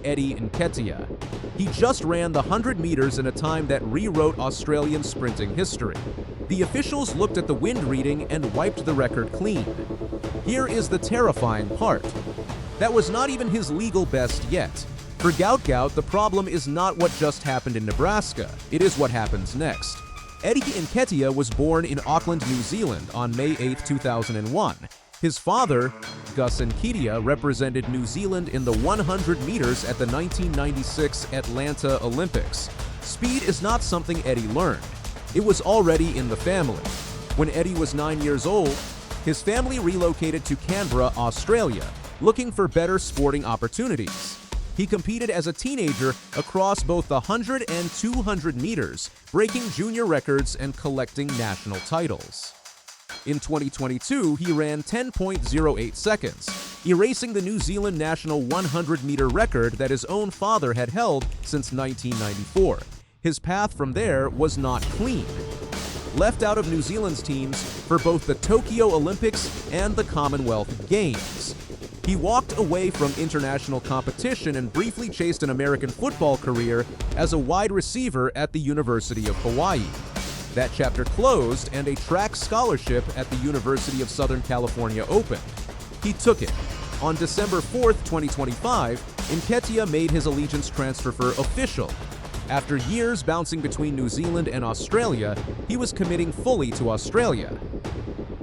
Eddie Nketia. He just ran the 100 meters in a time that rewrote Australian sprinting history. The officials looked at the wind reading and wiped the record clean. Here is the terrifying part. That was not even his legal best yet. For Gout Gout, the problem is not what just happened in Nebraska, it is what happens next. Eddie Nketia was born in Auckland, New Zealand on May 8, 2001. His father, Nketia, represented New Zealand in the 100 meters at the 1996 Atlanta Olympics. Speed is not something Eddie learned. It was already in the family. When Eddie was 9 years old, his family relocated to Canberra, Australia, looking for better sporting opportunities. He competed as a teenager across both the 100 and 200 meters, breaking junior records and collecting national titles. In 2022, he ran 10.08 seconds, erasing the New Zealand national 100-meter record that his own father had held since 1994. His path from there was not clean. Left out of New Zealand's teams for both the Tokyo Olympics and the Commonwealth Games. He walked away from international competition and briefly chased an American football career as a wide receiver at the University of Hawaii. That chapter closed and a track scholarship at the University of Southern California opened. He took it. On December 4th, 2025, Nketia made his allegiance transfer official. After years bouncing between New Zealand and Australia, he was committing fully to Australia.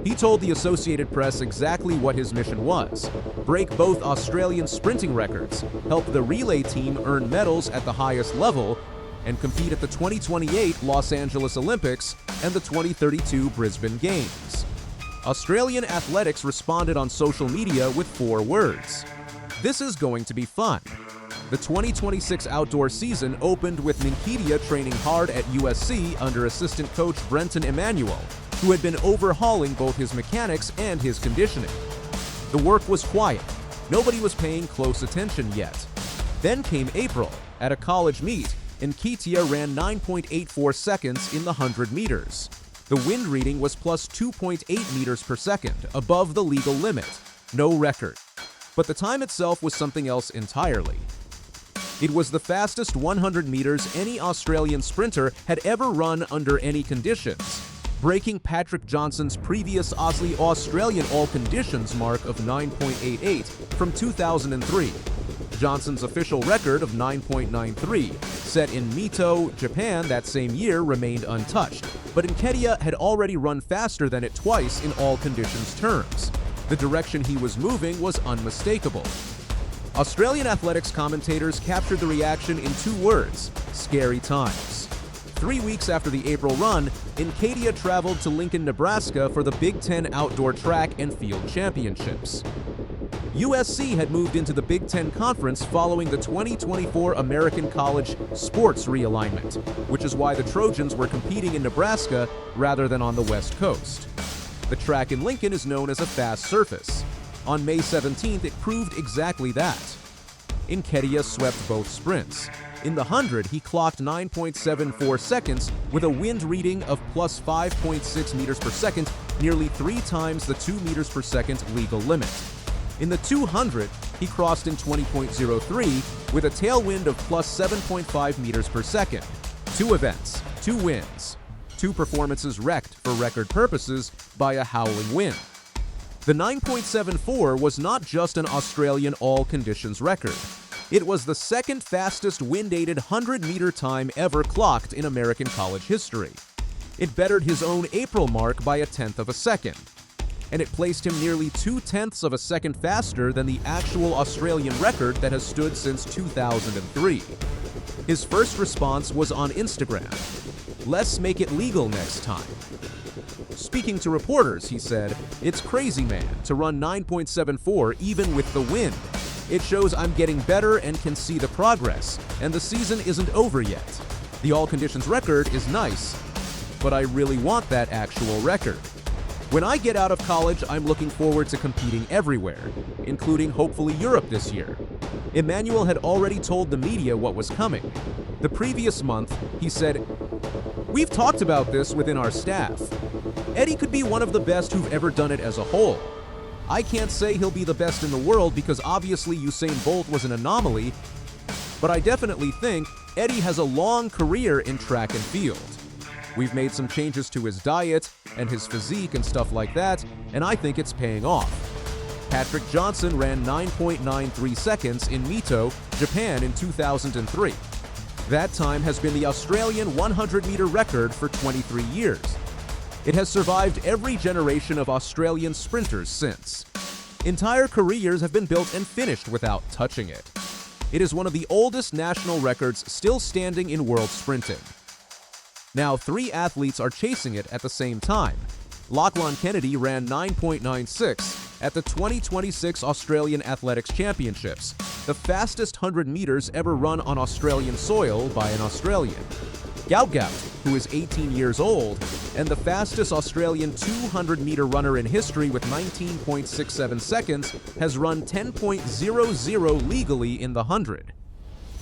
He told the Associated Press exactly what his mission was: break both Australian sprinting records, help the relay team earn medals at the highest level, and compete at the 2028 Los Angeles Olympics and the 2032 Brisbane Games. Australian athletics responded on social media with 4 words: "This is going to be fun." The 2026 outdoor season opened with Nketia training hard at USC under assistant coach Brenton Emanuel, who had been overhauling both his mechanics and his conditioning. The work was quiet. Nobody was paying close attention yet. Then came April. At a college meet, Nketia ran 9.84 seconds in the 100 meters. The wind reading was plus 2.8 meters per second, above the legal limit. No record. But the time itself was something else entirely. It was the fastest 100 meters any Australian sprinter had ever run under any conditions, breaking Patrick Johnson's previous Australian all-conditions mark of 9.88 from 2003. Johnson's official record of 9.93, set in Mito, Japan that same year, remained untouched, but Nketia had already run faster than it twice in all-conditions terms. The direction he was moving was unmistakable. Australian athletics commentators captured the reaction in 2 words: scary times. 3 weeks after the April run, Nketia traveled to Lincoln, Nebraska for the Big Ten Outdoor Track and Field Championships. USC had moved into the Big Ten Conference following the 2024 American College Sports realignment, which is why the Trojans were competing in Nebraska rather than on the West Coast. The track in Lincoln is known as a fast surface. On May 17th, it proved exactly that. Nketia swept both sprints. In the 100, he clocked 9.74 seconds with a wind reading of plus 5.6 meters per second, nearly 3 times the 2 meters per second legal limit. In the 200, he crossed in 20.03 with a tailwind of plus 7.5 meters per second. 2 events, 2 wins. 2 performances wrecked for record purposes by a howling wind. The 9.74 was not just an Australian all-conditions record. It was the second fastest wind-aided 100-meter time ever clocked in American college history. It bettered his own April mark by 1/10 of a second, and it placed him nearly 2/10 of a second faster than the actual Australian record that has stood since 2003. His first response was on Instagram: "Let's make it legal next time." Speaking to reporters, he said, "It's crazy, man, to run 9.74 even with the wind. It shows I'm getting better and can see the progress, and the season isn't over yet. The all-conditions record is nice, but I really want that actual record. When I get out of college, I'm looking forward to competing everywhere, including hopefully Europe this year." Emanuel had already told the media what was coming. The previous month, he said, "We've talked about this within our staff. Eddie could be one of the best who've ever done it as a whole. I can't say he'll be the best in the world because obviously Usain Bolt was an anomaly, but I definitely think Eddie has a long career in track and field. We've made some changes to his diet and his physique and stuff like that, and I think it's paying off. Patrick Johnson ran 9.93 seconds in Mito, Japan in 2003. That time has been the Australian 100-meter record for 23 years. It has survived every generation of Australian sprinters since. Entire careers have been built and finished without touching it. It is one of the oldest national records still standing in world sprinting. Now, 3 athletes are chasing it at the same time. Lachlan Kennedy ran 9.96 at the 2026 Australian Athletics Championships, the fastest 100 meters ever run on Australian soil by an Australian. Gout Gout, who is 18 years old, and the fastest Australian 200-meter runner in history with 19.67 seconds, has run 10.00 legally in the 100.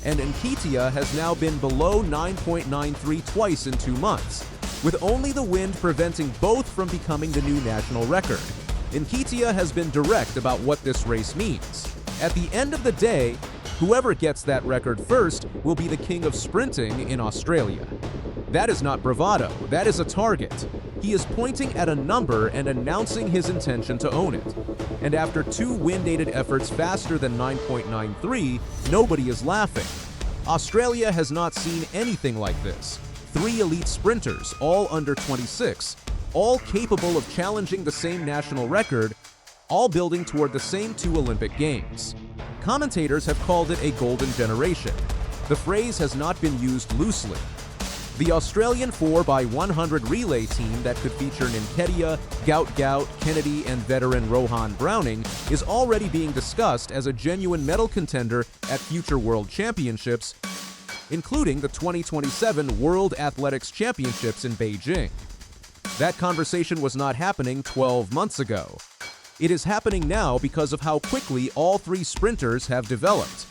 And Nketia has now been below 9.93 twice in 2 months, with only the wind preventing both from becoming the new national record. Nketia has been direct about what this race means. At the end of the day, whoever gets that record first will be the king of sprinting in Australia. That is not bravado, that is a target. He is pointing at a number and announcing his intention to own it. And after 2 wind-aided efforts faster than 9.93, nobody is laughing. Australia has not seen anything like this. 3 elite sprinters, all under 26, all capable of challenging the same national record, all building toward the same 2 Olympic Games. Commentators have called it a golden generation. The phrase has not been used loosely. The Australian 4x100 relay team that could feature Nketia, Gout Gout, Kennedy, and veteran Rohan Browning is already being discussed as a genuine medal contender at future World Championships, including the 2027 World Athletics Championships in Beijing. That conversation was not happening 12 months ago. It is happening now because of how quickly all 3 sprinters have developed.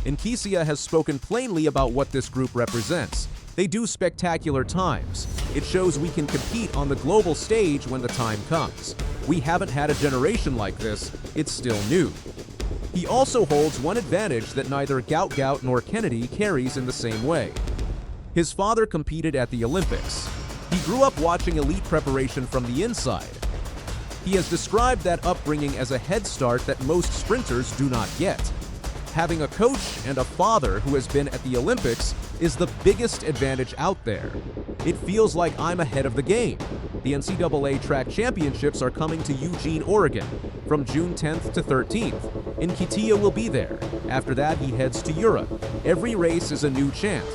Nketia has spoken plainly about what this group represents. They do spectacular times. It shows we can compete on the global stage when the time comes. We haven't had a generation like this. It's still new. He also holds one advantage that neither Gout Gout nor Kennedy carries in the same way. His father competed at the Olympics. He grew up watching elite preparation from the inside. He has described that upbringing as a head start that most sprinters do not get. Having a coach and a father who has been at the Olympics is the biggest advantage out there. It feels like I'm ahead of the game. The NCAA Track Championships are coming to Eugene, Oregon, from June 10th to 13th. Nketia will be there. After that, he heads to Europe. Every race is a new chant.